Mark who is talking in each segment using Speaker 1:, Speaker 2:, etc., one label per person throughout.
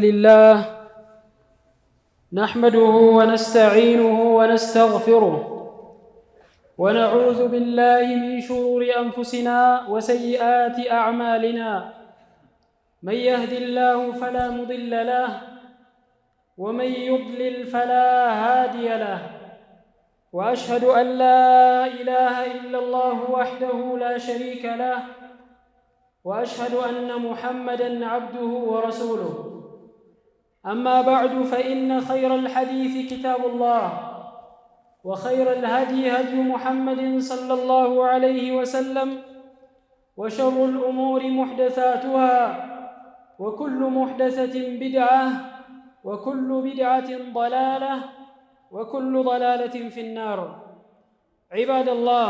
Speaker 1: لله نحمده ونستعينه ونستغفره ونعوذ بالله من شرور أنفسنا وسيئات أعمالنا من يهد الله فلا مضل له ومن يضلل فلا هادي له وأشهد أن لا إله إلا الله وحده لا شريك له وأشهد أن محمدًا عبده ورسوله أما بعد فإن خير الحديث كتاب الله وخير الهدي هدي محمد صلى الله عليه وسلم وشر الأمور محدثاتها وكل محدثة بدعة وكل بدعة ضلالة وكل ضلالة في النار. عباد الله،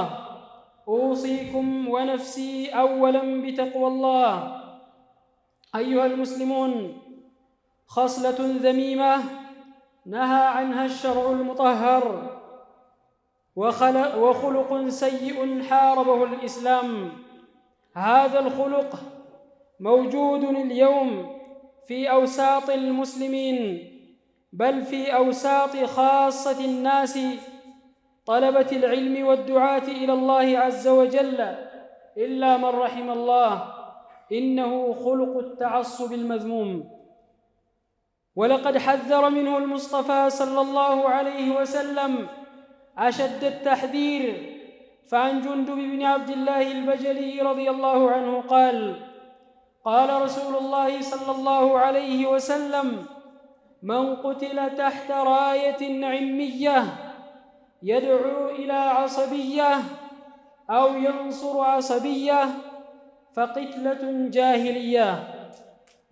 Speaker 1: أوصيكم ونفسي أولا بتقوى الله. أيها المسلمون، خصلة ذميمة نهى عنها الشرع المطهر وخلق سيء حاربه الإسلام. هذا الخلق موجود اليوم في أوساط المسلمين، بل في أوساط خاصة الناس طلبة العلم والدعاة إلى الله عز وجل، إلا من رحم الله. إنه خلق التعصب المذموم، ولقد حذر منه المصطفى صلى الله عليه وسلم أشد التحذير. فعن جندب بن عبد الله البجلي رضي الله عنه قال: قال رسول الله صلى الله عليه وسلم: من قتل تحت راية عمية يدعو إلى عصبية أو ينصر عصبية فقتلة جاهلية.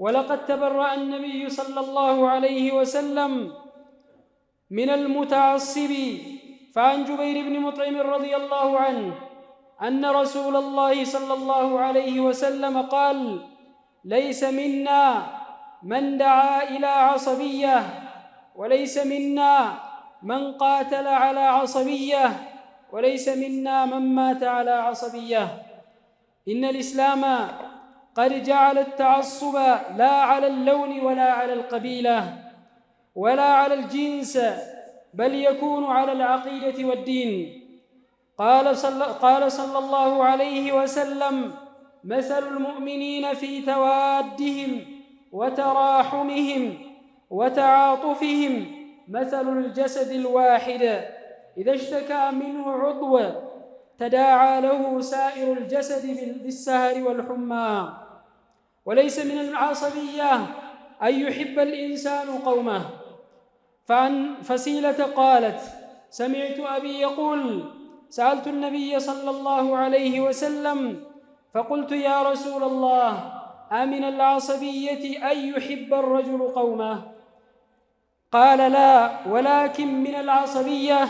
Speaker 1: ولقد تبرأ النبي صلى الله عليه وسلم من المتعصب. فعن جبير بن مطعم رضي الله عنه أن رسول الله صلى الله عليه وسلم قال: ليس منا من دعا إلى عصبية، وليس منا من قاتل على عصبية، وليس منا من مات على عصبية. إن الإسلام قد جعل التعصب لا على اللون ولا على القبيلة ولا على الجنس، بل يكون على العقيدة والدين. قال صلى الله عليه وسلم: مثل المؤمنين في توادهم وتراحمهم وتعاطفهم مثل الجسد الواحد إذا اشتكى منه عضو تداعى له سائر الجسد بالسهر والحمى. وليس من العصبية أن يحب الإنسان قومه. فعن فسيلة قالت: سمعت أبي يقول: سألت النبي صلى الله عليه وسلم فقلت: يا رسول الله، أمن العصبية أن يحب الرجل قومه؟ قال: لا، ولكن من العصبية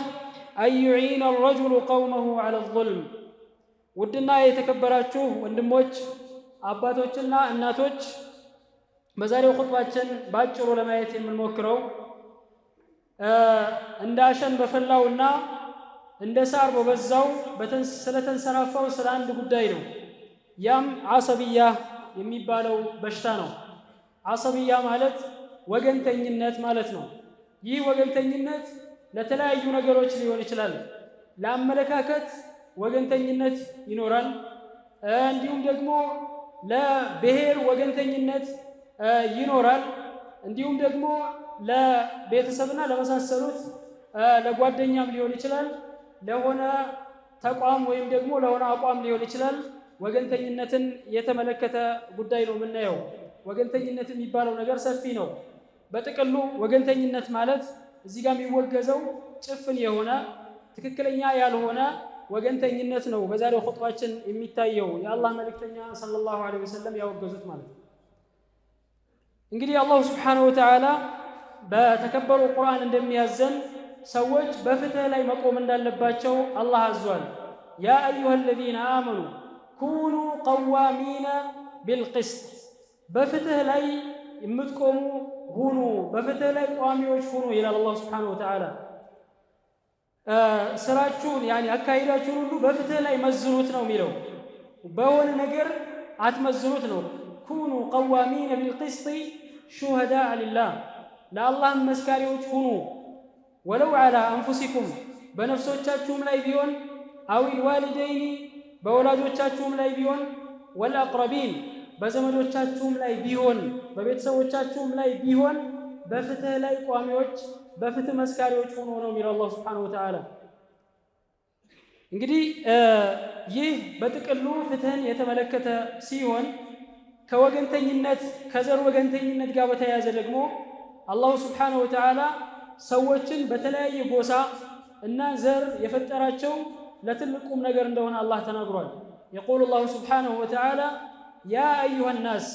Speaker 1: أن يعين الرجل قومه على الظلم. ውድና የተከበራችሁ ወንድሞች፣ አባቶችና እናቶች፣ በዛሬው ኹጥባችን ባጭሩ ለማየት የምንሞክረው እንደ አሸን በፈላውና እንደ ሳር በበዛው ስለተንሰራፋው ስለ አንድ ጉዳይ ነው። ያም ዓሰብያ የሚባለው በሽታ ነው። ዓሰብያ ማለት ወገንተኝነት ማለት ነው። ይህ ወገንተኝነት ለተለያዩ ነገሮች ሊሆን ይችላል። ለአመለካከት ወገንተኝነት ይኖራል። እንዲሁም ደግሞ ለብሔር ወገንተኝነት ይኖራል። እንዲሁም ደግሞ ለቤተሰብና ለመሳሰሉት ለጓደኛም ሊሆን ይችላል። ለሆነ ተቋም ወይም ደግሞ ለሆነ አቋም ሊሆን ይችላል። ወገንተኝነትን የተመለከተ ጉዳይ ነው የምናየው። ወገንተኝነት የሚባለው ነገር ሰፊ ነው። በጥቅሉ ወገንተኝነት ማለት እዚህ ጋር የሚወገዘው ጭፍን የሆነ ትክክለኛ ያልሆነ ወገንተኝነት ነው። በዛሬው ኹጥባችን የሚታየው የአላህ መልእክተኛ ሰለላሁ ዐለይሂ ወሰለም ያወገዙት ማለት ነው። እንግዲህ አላሁ ሱብሓነሁ ወተዓላ በተከበረው ቁርአን እንደሚያዘን ሰዎች በፍትህ ላይ መቆም እንዳለባቸው አላህ አዟል። ያ አዩሀ ለዚነ አመኑ ኩኑ ቀዋሚነ ቢልቅስጥ፣ በፍትህ ላይ የምትቆሙ ሁኑ፣ በፍትህ ላይ ቋሚዎች ሁኑ ይላል አላህ ሱብሓነሁ ወተዓላ። ስራችሁን አካሂዳችሁን ሁሉ በፍትህ ላይ መዝኑት ነው የሚለው። በሆነ ነገር አትመዝኑት ነው። ኩኑ ቀዋሚነ ቢልቅስጥ ሹሀዳእ ሊላህ ለአላህ መስካሪዎች ሁኑ። ወለው ዐላ አንፉሲኩም በነፍሶቻችሁም ላይ ቢሆን፣ አዊል ዋሊደይኒ በወላጆቻችሁም ላይ ቢሆን፣ ወልአቅረቢን በዘመዶቻችሁም ላይ ቢሆን፣ በቤተሰቦቻችሁም ላይ ቢሆን በፍትህ ላይ ቋሚዎች በፍትህ መስካሪዎች ሁኑ ነው የሚለው አላህ ሱብሓነሁ ወተዓላ። እንግዲህ ይህ በጥቅሉ ፍትህን የተመለከተ ሲሆን ከወገንተኝነት ከዘር ወገንተኝነት ጋር በተያያዘ ደግሞ አላሁ ሱብሓነሁ ወተዓላ ሰዎችን በተለያየ ጎሳ እና ዘር የፈጠራቸው ለትልቅ ቁም ነገር እንደሆነ አላህ ተናግሯል። የቁሉ አላሁ ሱብሓነሁ ወተዓላ ያ አዩሃ ናስ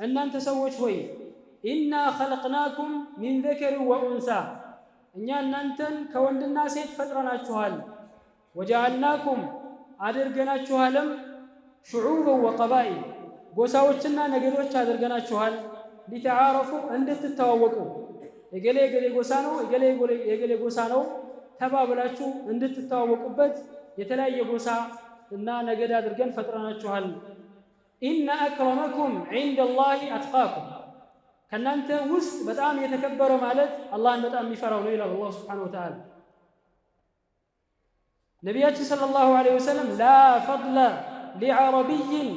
Speaker 1: እናንተ ሰዎች ሆይ ኢና ኸለቅናኩም ሚን ዘከሪን ወኡንሳ እኛ እናንተን ከወንድና ሴት ፈጥረናችኋል። ወጀዐልናኩም አድርገናችኋልም ሹዑበን ወቀባኢል ጎሳዎችና ነገዶች አድርገናችኋል። ሊተዓረፉ እንድትተዋወቁ የገሌ የገሌ ጎሳ ነው የገሌ የገሌ ጎሳ ነው ተባብላችሁ እንድትተዋወቁበት የተለያየ ጎሳ እና ነገድ አድርገን ፈጥረናችኋል። ኢነ አክረመኩም ዒንደላሂ አትቃኩም ከእናንተ ውስጥ በጣም የተከበረ ማለት አላህን በጣም የሚፈራው ነው ይላል አላህ ሱብሓነሁ ወተዓላ። ነቢያችን ሰለላሁ ዐለይሂ ወሰለም ላ ፈድለ ሊዐረቢይን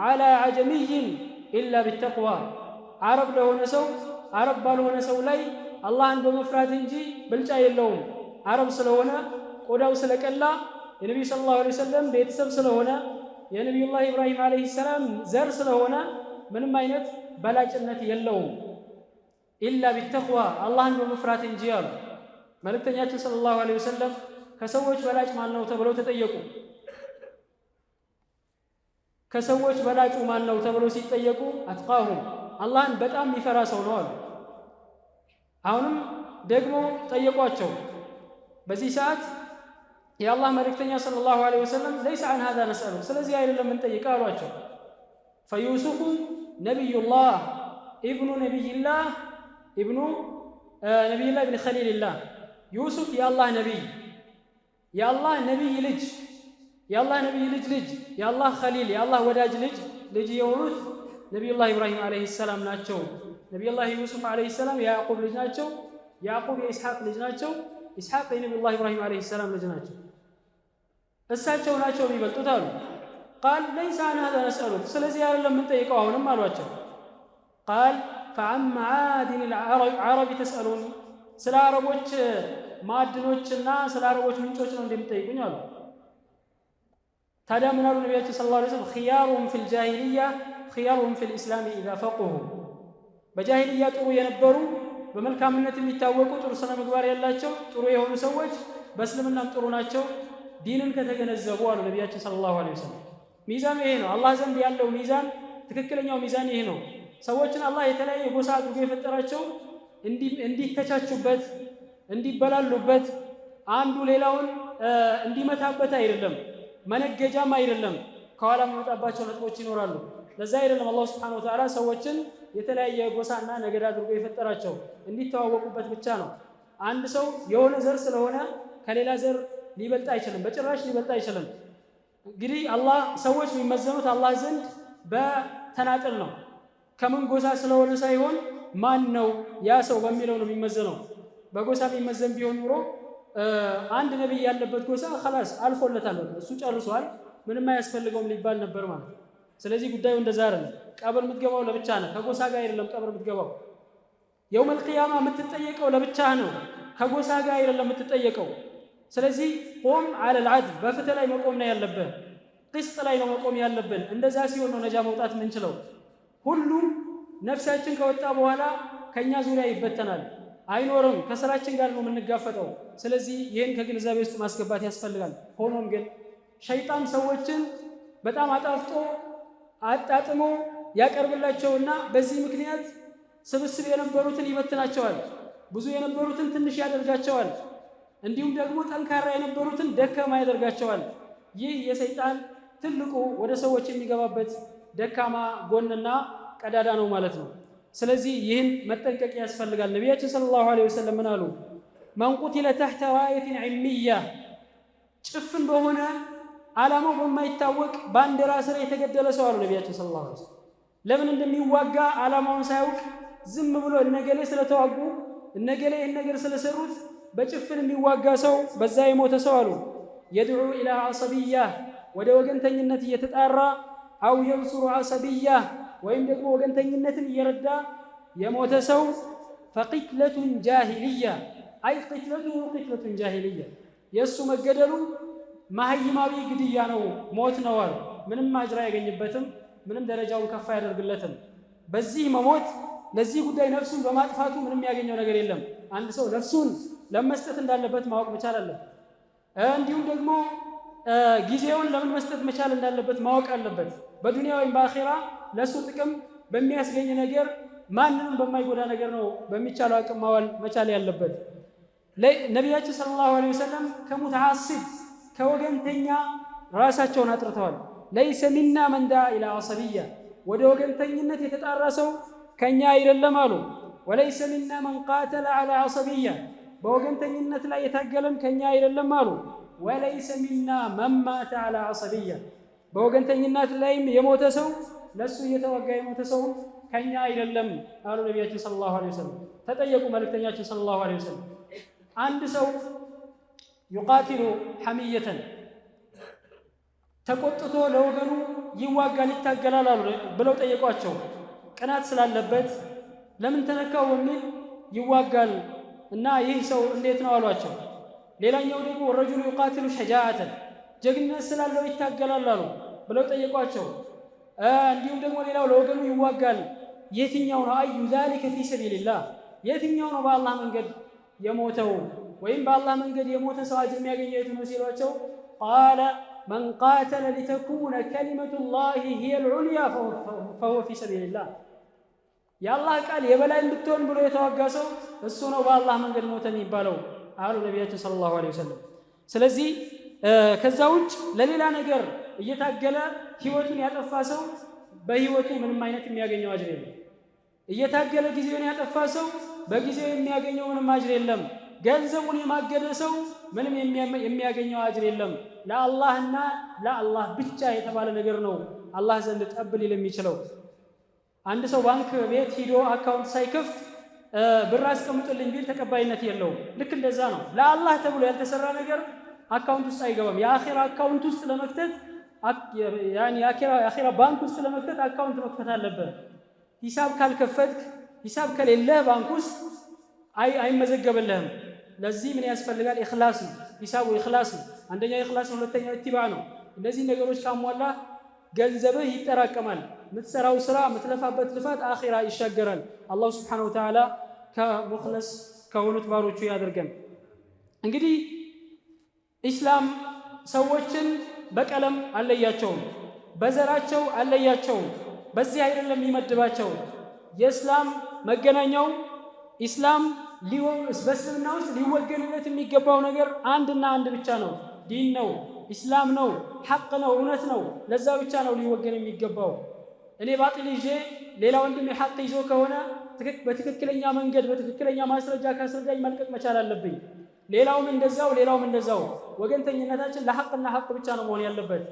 Speaker 1: ዐላ ዐጀሚይን ኢላ ቢተቅዋ አረብ ለሆነ ሰው አረብ ባልሆነ ሰው ላይ አላህን በመፍራት እንጂ ብልጫ የለውም። አረብ ስለሆነ ቆዳው ስለቀላ የነቢዩ ሰለላሁ ዐለይሂ ወሰለም ቤተሰብ ስለሆነ የነቢዩላህ ኢብራሂም ዐለይሂ ሰላም ዘር ስለሆነ ምንም አይነት በላጭነት የለውም። ኢላ ቢተቅዋ አላህን በመፍራት እንጂ አሉ መልእክተኛችን ሰለላሁ ዐለይሂ ወሰለም። ከሰዎች በላጭ ማን ነው ተብለው ተጠየቁ። ከሰዎች በላጩ ማን ነው ተብለው ሲጠየቁ አትቃሁም አላህን በጣም የሚፈራ ሰው ነው አሉ። አሁንም ደግሞ ጠየቋቸው። በዚህ ሰዓት የአላህ መልእክተኛ ሰለላሁ ዐለይሂ ወሰለም ለይሰ ዐን ሃዛ ነስአሉ ስለዚህ አይደለም የምንጠይቀው አሏቸው። ፈዩሱፉ ነቢዩላህ ኢብኑ ነቢይላህ ኢብኑ ነቢይላህ ኢብን ኸሊልላህ ዩሱፍ የአላህ ነቢይ የአላህ ነቢይ ልጅ የአላህ ነቢይ ልጅ ልጅ የአላህ ኸሊል የአላህ ወዳጅ ልጅ የሆኑት ነቢዩላህ ኢብራሂም ዐለይሂ ሰላም ናቸው። ነቢዩላህ ዩሱፍ ዐለይሂ ሰላም የያዕቁብ ልጅ ናቸው። ያዕቁብ የኢስሐቅ ልጅ ናቸው። ኢስሐቅ የነቢዩላህ ኢብራሂም ዐለይሂ ሰላም ልጅ ናቸው። እሳቸው ናቸው የሚበልጡት አሉ። ቃል ለይሰ ዐን ሃዛ ነስአሉክ ስለዚህ አይደለም የምንጠይቀው አሁንም አሏቸው። ቃል ፈዐን መዓዲን ልዐረቢ ተስአሉን ስለ አረቦች ማዕድኖችና ስለ አረቦች ምንጮች ነው እንደምትጠይቁኝ አሉ። ታዲያ ምን አሉ ነቢያችን ሰለላሁ ዐለይሂ ወሰለም ኺያሩሁም ፊል ጃሂልያ ኺያሩሁም ፊል ኢስላም ኢዛ ፈቅሁ በጃሂልያ ጥሩ የነበሩ በመልካምነት የሚታወቁ ጥሩ ስነ ምግባር ያላቸው ጥሩ የሆኑ ሰዎች በእስልምናም ጥሩ ናቸው ዲንን ከተገነዘቡ አሉ ነቢያችን ሰለላሁ ዐለይሂ ወሰለም። ሚዛኑ ይሄ ነው። አላህ ዘንድ ያለው ሚዛን ትክክለኛው ሚዛን ይሄ ነው። ሰዎችን አላህ የተለያየ ጎሳ አድርጎ የፈጠራቸው እንዲተቻቹበት እንዲበላሉበት አንዱ ሌላውን እንዲመታበት አይደለም፣ መነገጃም አይደለም። ከኋላ የሚመጣባቸው ነጥቦች ይኖራሉ። ለዛ አይደለም አላህ ሱብሓነሁ ወተዓላ ሰዎችን የተለያየ ጎሳና ነገድ አድርጎ የፈጠራቸው እንዲተዋወቁበት ብቻ ነው። አንድ ሰው የሆነ ዘር ስለሆነ ከሌላ ዘር ሊበልጥ አይችልም፣ በጭራሽ ሊበልጥ አይችልም። እንግዲህ አላህ ሰዎች የሚመዘኑት አላህ ዘንድ በተናጠል ነው። ከምን ጎሳ ስለሆነ ሳይሆን ማን ነው ያ ሰው በሚለው ነው የሚመዘነው። በጎሳ የሚመዘን ቢሆን ኑሮ አንድ ነቢይ ያለበት ጎሳ ኸላስ አልፎለታል፣ እሱ ጨርሷል፣ ምንም አያስፈልገውም ሊባል ነበር ማለት ነው። ስለዚህ ጉዳዩ እንደዛ አይደለም። ቀብር የምትገባው ለብቻ ነው፣ ከጎሳ ጋር አይደለም። ቀብር የምትገባው የውመል ቂያማ የምትጠየቀው ለብቻ ነው፣ ከጎሳ ጋር አይደለም የምትጠየቀው። ስለዚህ ቆም ዐለል ዐድል በፍትህ ላይ መቆም ነው ያለብን፣ ቅስጥ ላይ ነው መቆም ያለብን። እንደዛ ሲሆን ነው ነጃ መውጣት የምንችለው። ሁሉም ነፍሳችን ከወጣ በኋላ ከኛ ዙሪያ ይበተናል፣ አይኖርም። ከስራችን ጋር ነው የምንጋፈጠው። ስለዚህ ይህን ከግንዛቤ ውስጥ ማስገባት ያስፈልጋል። ሆኖም ግን ሸይጣን ሰዎችን በጣም አጣፍጦ አጣጥሞ ያቀርብላቸውና በዚህ ምክንያት ስብስብ የነበሩትን ይበትናቸዋል፣ ብዙ የነበሩትን ትንሽ ያደርጋቸዋል፣ እንዲሁም ደግሞ ጠንካራ የነበሩትን ደካማ ያደርጋቸዋል። ይህ የሰይጣን ትልቁ ወደ ሰዎች የሚገባበት ደካማ ጎንና ቀዳዳ ነው ማለት ነው። ስለዚህ ይህን መጠንቀቅ ያስፈልጋል። ነቢያችን ሰለላሁ ዐለይሂ ወሰለም ምን አሉ? መን ቁቲለ ተሕተ ራየትን ዒልሚያ ጭፍን በሆነ ዓላማው በማይታወቅ ባንዲራ ስር የተገደለ ሰው አሉ ነቢያችን ሰለላሁ ዐለይሂ ወሰለም። ለምን እንደሚዋጋ ዓላማውን ሳያውቅ ዝም ብሎ እነገሌ ስለተዋጉ እነገሌ ይህን ነገር ስለሰሩት በጭፍን የሚዋጋ ሰው በዛ የሞተ ሰው አሉ የድዑ ኢላ ዓሰብያ ወደ ወገንተኝነት እየተጣራ አው የንሱሩ ዓሰብያ ወይም ደግሞ ወገንተኝነትን እየረዳ የሞተ ሰው ፈቂትለቱን ጃሂልያ አይ ቂትለቱሁ ቂትለቱን ጃሂልያ የእሱ መገደሉ ማህይማዊ ግድያ ነው ሞት ነው አሉ ምንም አጅር አያገኝበትም ምንም ደረጃውን ከፍ አያደርግለትም በዚህ መሞት ለዚህ ጉዳይ ነፍሱን በማጥፋቱ ምንም ያገኘው ነገር የለም አንድ ሰው ነፍሱን ለመስጠት እንዳለበት ማወቅ መቻል አለበት እንዲሁም ደግሞ ጊዜውን ለምን መስጠት መቻል እንዳለበት ማወቅ አለበት በዱንያ ወይም በአኺራ ለሱ ጥቅም በሚያስገኝ ነገር ማንንም በማይጎዳ ነገር ነው በሚቻለው አቅም ማዋል መቻል ያለበት ነቢያችን ሰለላሁ ዐለይሂ ወሰለም ከሙተዓሲብ ከወገንተኛ ራሳቸውን አጥርተዋል ለይሰ ሚና መን ዳዓ ኢላ ዓሰብያ ወደ ወገንተኝነት የተጣራ ሰው ከኛ አይደለም አሉ ወለይሰ ሚና መን ቃተለ ዐላ ዓሰብያ በወገንተኝነት ላይ የታገለም ከኛ አይደለም አሉ ወለይሰ ሚና መን ማተ ዐላ ዓሰብያ በወገንተኝነት ላይም የሞተ ሰው ለሱ እየተዋጋ የሞተ ሰው ከኛ አይደለም አሉ ነቢያችን ሰለላሁ ዐለይሂ ወሰለም ተጠየቁ መልእክተኛችን ሰለላሁ ዐለይሂ ወሰለም አንድ ሰው يقاتل حمية ተቆጥቶ ለወገኑ ይዋጋል ይታገላል ብለው ጠየቋቸው ቅናት ስላለበት ለምን ተነካው በሚል ይዋጋል እና ይህ ሰው እንዴት ነው አሏቸው ሌላኛው ደግሞ الرجل يقاتل شجاعة ጀግንነት ስላለው ይታገላል አሉ ብለው ጠየቋቸው እንዲሁም ደግሞ ሌላው ለወገኑ ይዋጋል የትኛው ነው አዩ ذلك في سبيل الله የትኛው ነው በአላህ መንገድ የሞተው ወይም በአላህ መንገድ የሞተ ሰው አጅር የሚያገኘው የቱ ነው ሲሏቸው قال من قاتل لتكون كلمة الله هي العليا فهو في سبيل الله يا الله قال የበላይ እንድትሆን ብሎ የተዋጋ ሰው እሱ ነው በአላህ መንገድ ሞተ የሚባለው አሉ ነብያችን ሰለላሁ ዐለይሂ ወሰለም ስለዚህ ከዛ ውጭ ለሌላ ነገር እየታገለ ህይወቱን ያጠፋ ሰው በህይወቱ ምንም አይነት የሚያገኘው አጅር የለም እየታገለ ጊዜውን ያጠፋ ሰው በጊዜው የሚያገኘው ምንም አጅር የለም ገንዘቡን የማገደ ሰው ምንም የሚያገኘው አጅር የለም ለአላህና ለአላህ ብቻ የተባለ ነገር ነው አላህ ዘንድ ተቀበል የሚችለው አንድ ሰው ባንክ ቤት ሄዶ አካውንት ሳይከፍት ብር አስቀምጡልኝ ቢል ተቀባይነት የለውም ልክ እንደዛ ነው ለአላህ ተብሎ ያልተሰራ ነገር አካውንት ውስጥ አይገባም የአኺራ አካውንት ውስጥ ለመክተት ያኒ የአኺራ ባንክ ውስጥ ለመክተት አካውንት መክፈት አለበት ሂሳብ ካልከፈትክ ሂሳብ ከሌለ ባንክ ውስጥ አይመዘገብልህም ለዚህ ምን ያስፈልጋል ኢኽላስ ነው ሂሳቡ ኢኽላስ ነው አንደኛ ኢኽላስ ነው ሁለተኛ ኢትባዕ ነው እነዚህ ነገሮች ካሟላ ገንዘብህ ይጠራቀማል ምትሰራው ስራ ምትለፋበት ልፋት አኺራ ይሻገራል አላህ Subhanahu Wa Ta'ala ከሙኽለስ ከሆኑት ባሮቹ ያደርገን እንግዲህ ኢስላም ሰዎችን በቀለም አለያቸው በዘራቸው አለያቸው በዚህ አይደለም ይመድባቸው የእስላም መገናኛው ኢስላም በእስልምና ውስጥ ሊወገንለት የሚገባው ነገር አንድና አንድ ብቻ ነው ዲን ነው ኢስላም ነው ሐቅ ነው እውነት ነው ለዛ ብቻ ነው ሊወገን የሚገባው እኔ ባጢል ይዤ ሌላ ወንድም ሐቅ ይዞ ከሆነ በትክክለኛ መንገድ በትክክለኛ ማስረጃ ካስረዳኝ መልቀቅ መቻል አለብኝ ሌላውም እንደዛው ወገንተኝነታችን ለሐቅና ሐቅ ብቻ ነው መሆን ያለበት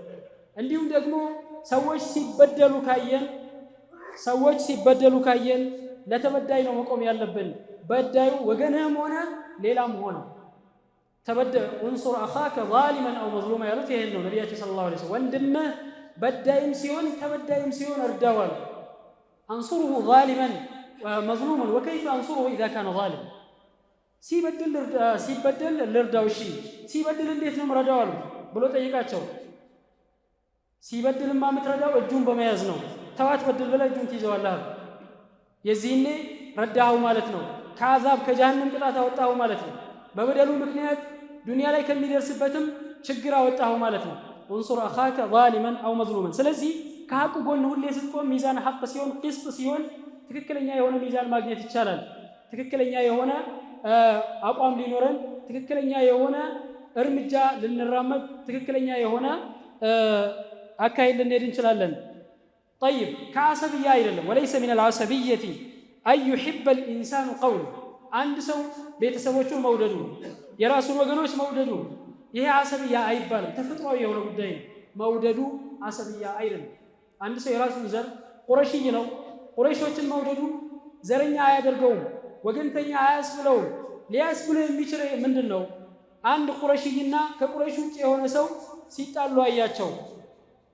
Speaker 1: እንዲሁም ደግሞ ሰዎች ሲበደሉ ካየን ለተበዳይ ነው መቆም ያለብን በዳዩ ወገንህም ሆነ ሌላም ሆነ ተበደል እንሱር አኻከ ዛሊመን አው መዝሉማ ያሉት ይሄን ነው ነብያችን ሰለላሁ ዐለይሂ ወሰለም ወንድምህ በዳይም ሲሆን ተበዳይም ሲሆን እርዳዋል አንሱሩሁ ዛሊመን መዝሉመን ወከይፈ አንሱሩሁ اذا كان ظالم ሲበደል ልርዳው እሺ ሲበደል እንዴት ነው ምረዳው አሉ ብሎ ጠይቃቸው ሲበደልማ ምትረዳው እጁን በመያዝ ነው ተዋት በደል ብለህ እጁን ትይዘዋለህ የዚህኔ ረዳው ማለት ነው ከአዛብ ከጀሃነም ቅጣት አወጣው ማለት ነው በበደሉ ምክንያት ዱንያ ላይ ከሚደርስበትም ችግር አወጣው ማለት ነው እንሱር አኻከ ዛሊመን አው መዝሉመን ስለዚህ ከሐቅ ጎን ሁሌ ስትቆም ሚዛን ሐቅ ሲሆን ቅስጥ ሲሆን ትክክለኛ የሆነ ሚዛን ማግኘት ይቻላል ትክክለኛ የሆነ አቋም ሊኖረን ትክክለኛ የሆነ እርምጃ ልንራመድ ትክክለኛ የሆነ አካሄድ ልንሄድ እንችላለን طيب ከዓሰብያ አይደለም وليس من العصبية أن يحب الإنسان قول አንድ ሰው ቤተሰቦቹን መውደዱ የራሱን ወገኖች መውደዱ ይሄ ዓሰብያ አይባልም ተፈጥሯዊ የሆነ ጉዳይ ነው መውደዱ ዓሰብያ አይደለም አንድ ሰው የራሱን ዘር ቁረይሽ ነው ቁረይሾችን መውደዱ ዘረኛ አያደርገውም፣ ወገንተኛ አያስብለውም። ሊያስብለው የሚችል ምንድነው? አንድ ቁረይሽና ከቁረይሽ ውጭ የሆነ ሰው ሲጣሉ አያቸው።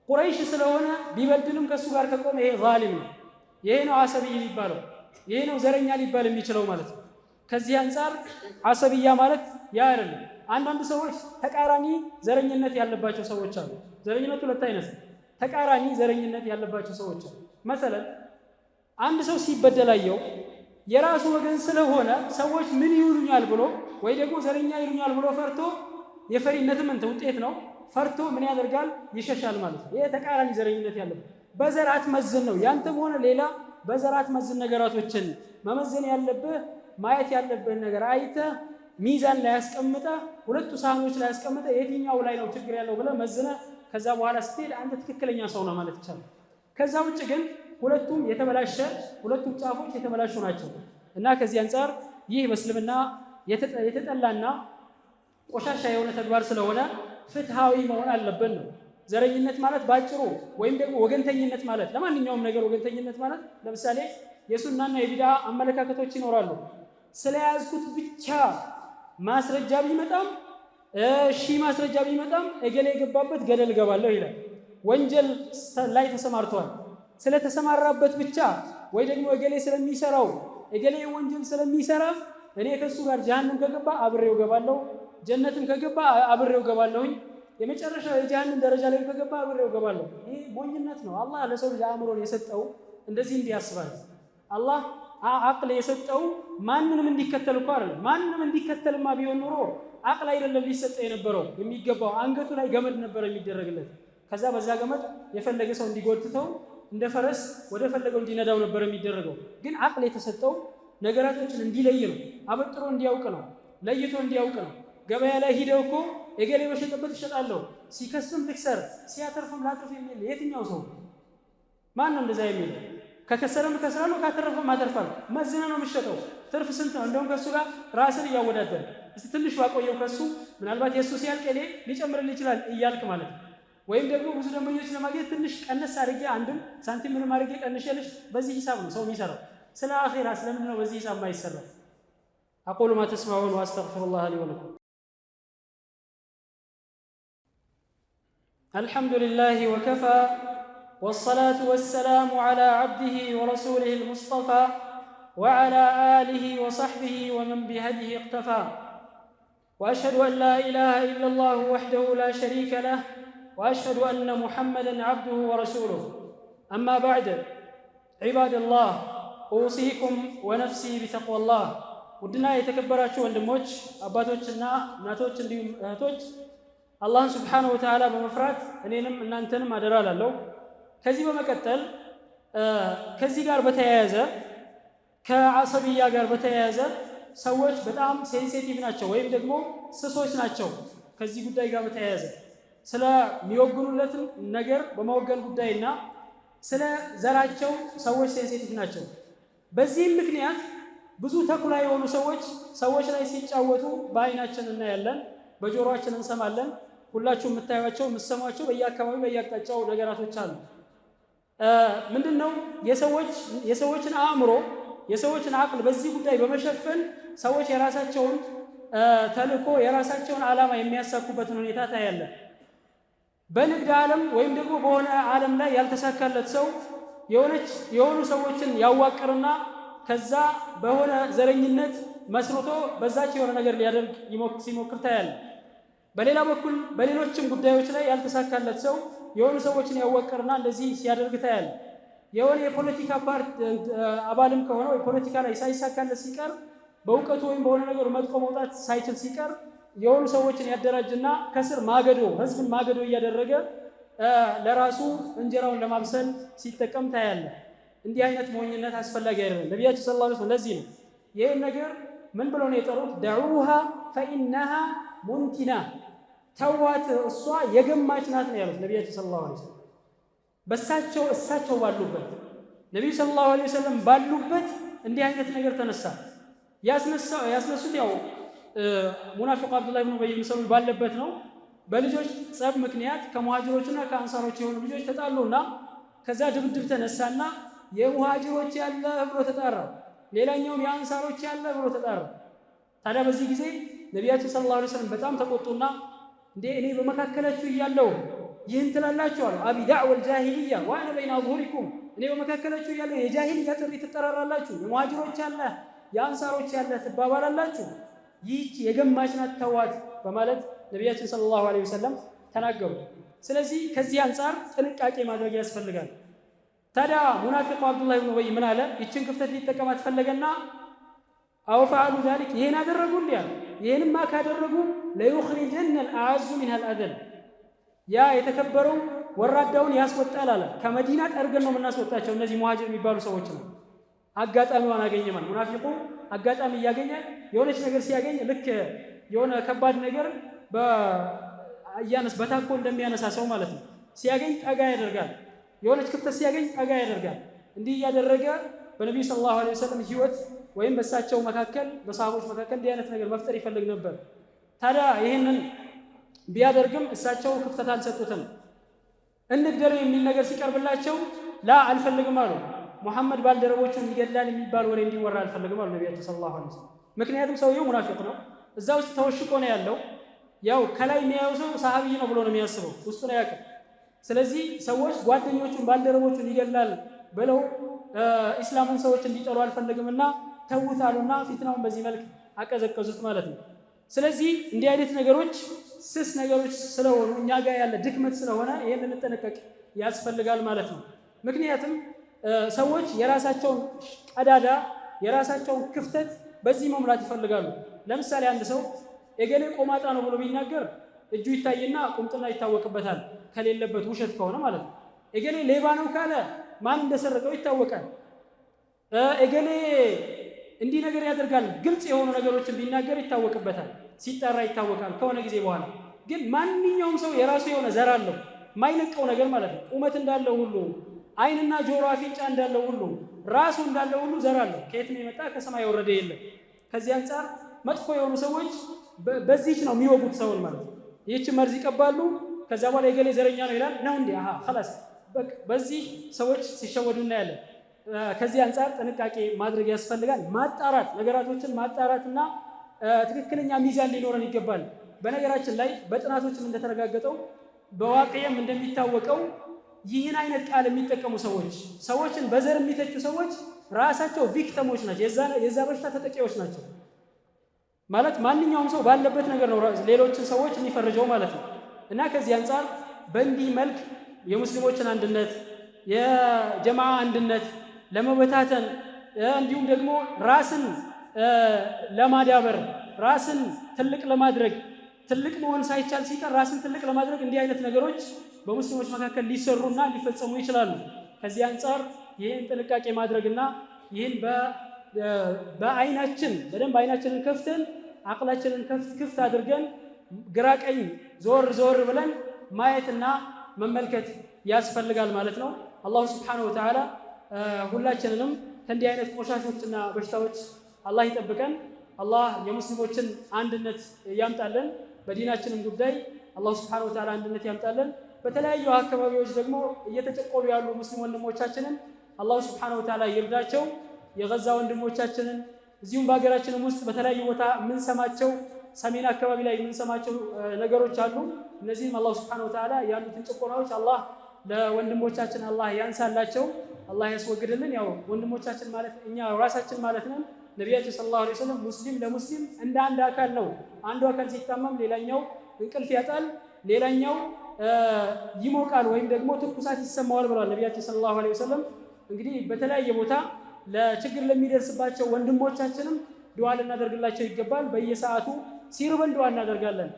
Speaker 1: ቁረይሽ ስለሆነ ቢበድልም ከሱ ጋር ከቆመ ይሄ ዛሊም ነው። ይሄ ነው አሰብይ የሚባለው፣ ይሄ ነው ዘረኛ ሊባል የሚችለው ማለት ነው። ከዚህ አንፃር አሰብያ ማለት ያ አይደለም። አንዳንድ ሰዎች ተቃራኒ ዘረኝነት ያለባቸው ሰዎች አሉ። ዘረኝነት ሁለት አይነት ነው። ተቃራኒ ዘረኝነት ያለባቸው ሰዎች አሉ። መሰለን አንድ ሰው ሲበደላየው የራሱ ወገን ስለሆነ ሰዎች ምን ይሉኛል ብሎ ወይ ደግሞ ዘረኛ ይሉኛል ብሎ ፈርቶ የፈሪነትም ውጤት ነው። ፈርቶ ምን ያደርጋል? ይሸሻል ማለት ነው። ይሄ ተቃራኒ ዘረኝነት ያለበት በዘር አትመዝን ነው። ያንተም ሆነ ሌላ በዘር አትመዝን። ነገራቶችን መመዘን ያለብህ ማየት ያለብህ ነገር አይተህ ሚዛን ላይ ያስቀምጠህ ሁለቱ ሳህኖች ላይ ያስቀምጠህ የትኛው ላይ ነው ችግር ያለው ብለህ መዝነህ ከዛ በኋላ ስትሄድ አንተ ትክክለኛ ሰው ነው ማለት ይቻላል። ከዛ ውጭ ግን ሁለቱም ጫፎች የተበላሹ ናቸው እና ከዚህ አንፃር ይህ በእስልምና የተጠላና ቆሻሻ የሆነ ተግባር ስለሆነ ፍትሃዊ መሆን አለብን ነው። ዘረኝነት ማለት ባጭሩ ወይም ደግሞ ወገንተኝነት ማለት ለማንኛውም ነገር ወገንተኝነት ማለት ለምሳሌ የሱናና የቢድዓ አመለካከቶች ይኖራሉ። ስለያዝኩት ብቻ ማስረጃ ቢመጣም ማስረጃ ቢመጣም እገሌ የገባበት ገደል ገባለሁ ይላል። ወንጀል ላይ ተሰማርቷል። ስለተሰማራበት ብቻ ወይ ደግሞ እገሌ ስለሚሰራው እገሌ ወንጀል ስለሚሰራ እኔ ከሱ ጋር ጀሃነም ከገባ አብሬው ገባለሁ፣ ጀነትም ከገባ አብሬው ገባለሁኝ፣ የመጨረሻው የጀሃነም ደረጃ ላይ ከገባ አብሬው ገባለሁ። ይሄ ሞኝነት ነው። አላህ ለሰው ልጅ አእምሮን የሰጠው እንደዚህ እንዲያስባል። አላህ አቅል የሰጠው ማንንም እንዲከተል እኮ አይደለም። ማንንም እንዲከተልማ ቢሆን ኖሮ አቅል አይደለም ሊሰጠው የነበረው የሚገባው አንገቱ ላይ ገመድ ነበር የሚደረግለት። ከዛ በዛ ገመድ የፈለገ ሰው እንዲጎትተው እንደ ፈረስ ወደ ፈለገው እንዲነዳው ነበር የሚደረገው። ግን አቅል የተሰጠው ነገራቶችን እንዲለይ ነው፣ አበጥሮ እንዲያውቅ ነው፣ ለይቶ እንዲያውቅ ነው። ገበያ ላይ ሂደው እኮ እገሌ በሸጠበት እሸጣለሁ፣ ሲከስም ልክሰር፣ ሲያተርፍም ላትርፍ የሚል የትኛው ሰው ማን ነው እንደዛ የሚል? ከከሰረም ከስራለሁ፣ ካተረፈም አተርፋለሁ። መዝነ ነው የምትሸጠው። ትርፍ ስንት ነው? እንደውም ከሱ ጋር ራስን እያወዳደር እስቲ ትንሽ ባቆየው ከሱ ምናልባት የሱ ሲያልቅ እኔ ሊጨምርልኝ ይችላል እያልክ ማለት ነው። ወይም ደግሞ ብዙ ደንበኞች ለማግኘት ትንሽ ቀነስ አድርጌ አንድም ሳንቲም ምንም አድርጌ ቀንሼልሽ፣ በዚህ ሂሳብ ነው ሰው የሚሰራው። ስለ አኺራ ስለምንድን ነው በዚህ ሂሳብ የማይሰራው? አቁሉ ማ ተስማዑን ወአስተግፊሩላህ ሊ ወለኩም። አልሐምዱሊላህ ወከፋ ወሰላቱ ወሰላሙ ዐላ ዐብዲሂ ወረሱሊሂል ሙስጠፋ ወዐላ አሊሂ ወሰሕቢሂ ወመን ቢሀዲሂ ኢቅተፋ ወአሽሀዱ አን ላ ኢላሃ ኢለላሁ ወሕደሁ ላ ሸሪከ ለህ وأشهد أن محمدًا عبده ورسوله أما بعد عباد الله أوصيكم ونفسي بتقوى الله ودنا يتكبراتشو ወንድሞች አባቶችና እናቶች እንዲሁም እህቶች አላህን ሱብሓነሁ ወተዓላ በመፍራት እኔንም እናንተንም አደራ እላለሁ። ከዚህ በመቀጠል ከዚህ ጋር በተያያዘ ከአሰብያ ጋር በተያያዘ ሰዎች በጣም ሴንሲቲቭ ናቸው ወይም ደግሞ ስሶች ናቸው። ከዚህ ጉዳይ ጋር በተያያዘ ስለሚወግኑለት ነገር በመወገን ጉዳይና ስለ ዘራቸው ሰዎች ሴንሲቲቭ ናቸው። በዚህም ምክንያት ብዙ ተኩላ የሆኑ ሰዎች ላይ ሲጫወቱ በአይናችን እናያለን፣ በጆሮአችን እንሰማለን። ሁላችሁ የምታዩቸው የምትሰሟቸው በየአካባቢው በየአቅጣጫው ነገራቶች አሉ። ምንድነው የሰዎችን አእምሮ የሰዎችን አቅል በዚህ ጉዳይ በመሸፈን ሰዎች የራሳቸውን ተልእኮ የራሳቸውን ዓላማ የሚያሳኩበትን ሁኔታ ታያለን። በንግድ ዓለም ወይም ደግሞ በሆነ ዓለም ላይ ያልተሳካለት ሰው የሆኑ ሰዎችን ያዋቅርና ከዛ በሆነ ዘረኝነት መስርቶ በዛች የሆነ ነገር ሊያደርግ ሲሞክር ታያለ። በሌላ በኩል በሌሎችም ጉዳዮች ላይ ያልተሳካለት ሰው የሆኑ ሰዎችን ያዋቅርና እንደዚህ ሲያደርግ ታያለ። የሆነ የፖለቲካ ፓርቲ አባልም ከሆነ ወይ ፖለቲካ ላይ ሳይሳካለት ሲቀር በእውቀቱ ወይም በሆነ ነገር መጥቆ መውጣት ሳይችል ሲቀር የሆኑ ሰዎችን ያደራጅና ከስር ህዝብን ማገዶ እያደረገ ለራሱ እንጀራውን ለማብሰል ሲጠቀም ታያለ። እንዲህ አይነት ሞኝነት አስፈላጊ አይደለም። ነቢያችን ሰለላሁ ዐለይሂ ወሰለም ለዚህ ነው ይህን ነገር ምን ብለው ነው የጠሩት? ደዑሃ ፈኢነሃ ሙንቲና፣ ተዋት እሷ የገማች ናት ነው ያሉት ነቢያችን ሰለላሁ ዐለይሂ ወሰለም። እሳቸው ባሉበት ነቢዩ ሰለላሁ ዐለይሂ ወሰለም ባሉበት እንዲህ አይነት ነገር ተነሳ። ያስነሱት ያው ሙናፊቁ አብዱላህ ኢብኑ ኡበይ ሰለሉ ባለበት ነው። በልጆች ጸብ ምክንያት ከሙሃጅሮችና ከአንሳሮች የሆኑ ልጆች ተጣሉና ከዛ ድብድብ ተነሳና የሙሃጅሮች ያለ ብሎ ተጣራ፣ ሌላኛውም የአንሳሮች ያለ ብሎ ተጣራ። ታዲያ በዚህ ጊዜ ነቢያችን ሰለላሁ ዐለይሂ ወሰለም በጣም ተቆጡና እንዴ እኔ በመካከላችሁ እያለሁ ይህን ትላላችሁ አሉ። አቢ ዳዕወል ጃሂልያ ወአነ በይነ አዝሁሪኩም፣ እኔ በመካከላችሁ እያለሁ የጃሂልያ ጥሪ ትጠራራላችሁ፣ የሙሃጅሮች ያለ የአንሳሮች ያለ ትባባላላችሁ፣ ይህች የገማች ናት ተዋት በማለት ነቢያችን ሰለላሁ ዐለይሂ ወሰለም ተናገሩ። ስለዚህ ከዚህ አንጻር ጥንቃቄ ማድረግ ያስፈልጋል። ታዲያ ሙናፊቁ አብዱላህ ብን ኡበይ ምን አለ? ይችን ክፍተት ሊጠቀማት ፈለገና አው ፈዐሉ ዛሊክ፣ ይሄን አደረጉ እንዴ አለ። ይሄንማ ካደረጉ ለዩኽሪጀነ አልአዐዙ ሚነል አዘል፣ ያ የተከበረው ወራዳውን ያስወጣል አለ። ከመዲና ጠርገን ነው የምናስወጣቸው። እነዚህ ሙሃጅር የሚባሉ ሰዎች ነው። አጋጣሚዋን አገኘ ማለት ሙናፊቁ አጋጣሚ እያገኘ የሆነች ነገር ሲያገኝ ልክ የሆነ ከባድ ነገር በታኮ እንደሚያነሳ ሰው ማለት ነው። ሲያገኝ ጠጋ ያደርጋል። የሆነች ክፍተት ሲያገኝ ጠጋ ያደርጋል። እንዲህ እያደረገ በነቢዩ ሰለላሁ ዐለይሂ ወሰለም ህይወት ወይም በእሳቸው መካከል በሰሃቦች መካከል እንዲህ አይነት ነገር መፍጠር ይፈልግ ነበር። ታዲያ ይህንን ቢያደርግም እሳቸው ክፍተት አልሰጡትም። እንግደለው የሚል ነገር ሲቀርብላቸው ላ አልፈልግም አሉ። ሙሐመድ ባልደረቦቹን ይገድላል የሚባል ወሬ እንዲወራ አልፈልግም አሉ ነቢያችን ሰለላሁ ዐለይሂ ወሰለም። ምክንያቱም ሰውየው ሙናፊቅ ነው፣ እዛ ውስጥ ተወሽቆ ነው ያለው። ያው ከላይ የሚያየው ሰው ሰሃቢይ ነው ብሎ ነው የሚያስበው፣ ውስጡን አያውቅም። ስለዚህ ሰዎች ጓደኞቹን ባልደረቦቹን ይገድላል ብለው ኢስላምን ሰዎች እንዲጠሉ አልፈልግምና ተውታሉና ፊትናውን በዚህ መልክ አቀዘቀዙት ማለት ነው። ስለዚህ እንዲህ አይነት ነገሮች ስስ ነገሮች ስለሆኑ እኛ ጋር ያለ ድክመት ስለሆነ ይሄን እንጠነቀቅ ያስፈልጋል ማለት ነው። ምክንያቱም ሰዎች የራሳቸውን ቀዳዳ የራሳቸውን ክፍተት በዚህ መሙላት ይፈልጋሉ። ለምሳሌ አንድ ሰው እገሌ ቆማጣ ነው ብሎ ቢናገር እጁ ይታይና ቁምጥና ይታወቅበታል፣ ከሌለበት ውሸት ከሆነ ማለት ነው። እገሌ ሌባ ነው ካለ ማን እንደሰረቀው ይታወቃል። እገሌ እንዲህ ነገር ያደርጋል ግልጽ የሆኑ ነገሮችን ቢናገር ይታወቅበታል፣ ሲጠራ ይታወቃል ከሆነ ጊዜ በኋላ። ግን ማንኛውም ሰው የራሱ የሆነ ዘር አለው፣ የማይለቀው ነገር ማለት ነው። ቁመት እንዳለው ሁሉ አይንና ጆሮ አፍንጫ እንዳለው ሁሉ ራሱ እንዳለው ሁሉ ዘር አለው። ከየት ነው የመጣ? ከሰማይ የወረደ የለም። ከዚህ አንጻር መጥፎ የሆኑ ሰዎች በዚህች ነው የሚወጉት ሰውን ማለት ነው። ይህች መርዝ ይቀባሉ። ከዛ በኋላ የገሌ ዘረኛ ነው ይላል ነው እንዴ? አሃ خلاص በቃ በዚህ ሰዎች ሲሸወዱ እናያለን። ከዚህ አንጻር ጥንቃቄ ማድረግ ያስፈልጋል። ማጣራት ነገራቶችን ማጣራትና ትክክለኛ ሚዛን ሊኖረን ይገባል። በነገራችን ላይ በጥናቶችም እንደተረጋገጠው በዋቅየም እንደሚታወቀው ይህን አይነት ቃል የሚጠቀሙ ሰዎችን በዘር የሚተቹ ሰዎች ራሳቸው ቪክቲሞች ናቸው፣ የዛ በሽታ ተጠቂዎች ናቸው። ማለት ማንኛውም ሰው ባለበት ነገር ነው ሌሎችን ሰዎች የሚፈርጀው ማለት ነው። እና ከዚህ አንጻር በእንዲህ መልክ የሙስሊሞችን አንድነት የጀማዓ አንድነት ለመበታተን እንዲሁም ደግሞ ራስን ለማዳበር ራስን ትልቅ ለማድረግ ትልቅ መሆን ሳይቻል ሲቀር ራስን ትልቅ ለማድረግ እንዲህ አይነት ነገሮች በሙስሊሞች መካከል ሊሰሩና ሊፈጸሙ ይችላሉ። ከዚህ አንጻር ይህን ጥንቃቄ ማድረግና ይህን በአይናችን በደንብ አይናችንን ከፍተን አቅላችንን ክፍት አድርገን ግራ ቀኝ ዞር ብለን ማየትና መመልከት ያስፈልጋል ማለት ነው። አላሁ ሱብሓነሁ ወተዓላ ሁላችንንም ከእንዲህ አይነት ቆሻሾችና በሽታዎች አላህ ይጠብቀን። አላህ የሙስሊሞችን አንድነት ያምጣልን። በዲናችንም ጉዳይ አላሁ ሱብሓነሁ ወተዓላ አንድነት ያምጣልን። በተለያዩ አካባቢዎች ደግሞ እየተጨቆሉ ያሉ ሙስሊም ወንድሞቻችንን አላሁ ሱብሓነሁ ወተዓላ ይርዳቸው። የገዛ ወንድሞቻችንን እዚሁም በሀገራችንም ውስጥ በተለያዩ ቦታ የምንሰማቸው ሰሜን አካባቢ ላይ የምንሰማቸው ነገሮች አሉ። እነዚህም አላሁ ሱብሓነሁ ወተዓላ ያሉትን ጭቆናዎች አላህ ለወንድሞቻችን አላህ ያንሳላቸው፣ አላህ ያስወግድልን። ያው ወንድሞቻችን ማለት እኛ ራሳችን ማለት ነን። ነቢያችን ሰለላሁ ዐለይሂ ወሰለም ሙስሊም ለሙስሊም እንደ አንድ አካል ነው። አንዱ አካል ሲታመም ሌላኛው እንቅልፍ ያጣል፣ ሌላኛው ይሞቃል ወይም ደግሞ ትኩሳት ይሰማዋል ብለዋል ነቢያችን ሰለላሁ ዐለይሂ ወሰለም። እንግዲህ በተለያየ ቦታ ለችግር ለሚደርስባቸው ወንድሞቻችንም ዱዓ ልናደርግላቸው ይገባል። በየሰዓቱ ሲርበን ዱዓ እናደርጋለን፣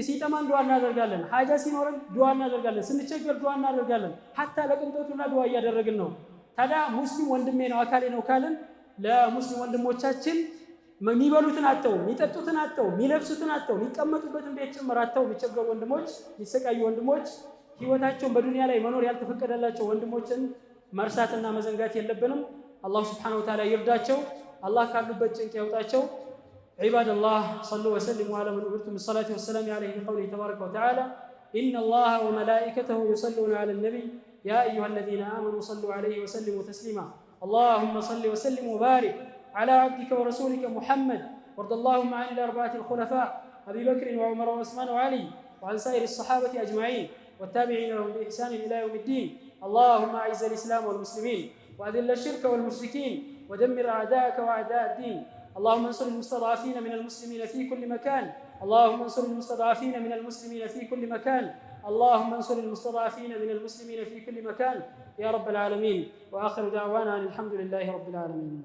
Speaker 1: ሲጠማን ዱዓ እናደርጋለን፣ ሀጃ ሲኖረን ዱዓ እናደርጋለን፣ ስንቸገር ዱዓ እናደርጋለን። ሀታ ለቅንጦቱና ዱዓ እያደረግን ነው። ታዲያ ሙስሊም ወንድሜ ነው አካሌ ነው ካልን ለሙስሊም ወንድሞቻችን የሚበሉትን አጥተው የሚጠጡትን አጥተው የሚለብሱትን አጥተው የሚቀመጡበትን ቤት ጭምር አጥተው የሚቸገሩ ወንድሞች የሚሰቃዩ ወንድሞች ህይወታቸውን በዱንያ ላይ መኖር ያልተፈቀደላቸው ወንድሞችን መርሳትና መዘንጋት የለብንም። አላህ ሱብሓነሁ ወተዓላ ይርዳቸው። አላህ ካሉበት ጭንቅ ያውጣቸው። عباد الله صلوا وسلموا على من أمرتم بالصلاة والسلام عليه بقوله تبارك وتعالى إن الله وملائكته يصلون على النبي يا أيها الذين آمنوا صلوا عليه وسلموا تسليما اللهم صل وسلم وبارك على عبدك ورسولك محمد، وارض اللهم عن الأربعة الخلفاء أبي بكر وعمر وعثمان وعلي، وعن سائر الصحابة أجمعين والتابعين لهم بإحسان إلى يوم الدين. اللهم أعز الإسلام والمسلمين وأذل الشرك والمشركين ودمر أعداءك وأعداء الدين. اللهم انصر المستضعفين من المسلمين في كل مكان. اللهم انصر المستضعفين من المسلمين في كل مكان. اللهم انصر المستضعفين من المسلمين في كل مكان يا رب العالمين. وآخر دعوانا أن الحمد لله رب العالمين.